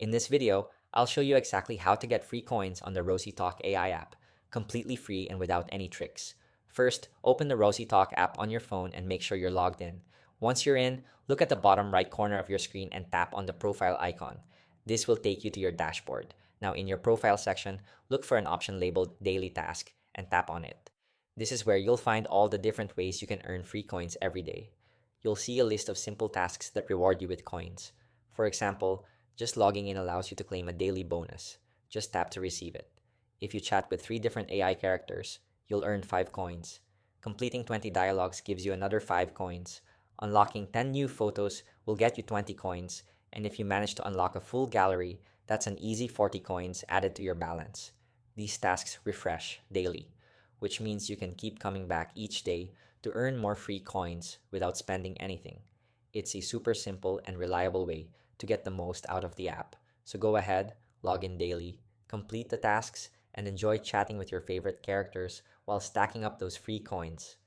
In this video, I'll show you exactly how to get free coins on the RosyTalk AI app, completely free and without any tricks. First, open the RosyTalk app on your phone and make sure you're logged in. Once you're in, look at the bottom right corner of your screen and tap on the profile icon. This will take you to your dashboard. Now, in your profile section, look for an option labeled Daily Task and tap on it. This is where you'll find all the different ways you can earn free coins every day. You'll see a list of simple tasks that reward you with coins. For example, just logging in allows you to claim a daily bonus. Just tap to receive it. If you chat with 3 different AI characters, you'll earn 5 coins. Completing 20 dialogues gives you another 5 coins. Unlocking 10 new photos will get you 20 coins, and if you manage to unlock a full gallery, that's an easy 40 coins added to your balance. These tasks refresh daily, which means you can keep coming back each day to earn more free coins without spending anything. It's a super simple and reliable way to get the most out of the app. So go ahead, log in daily, complete the tasks, and enjoy chatting with your favorite characters while stacking up those free coins.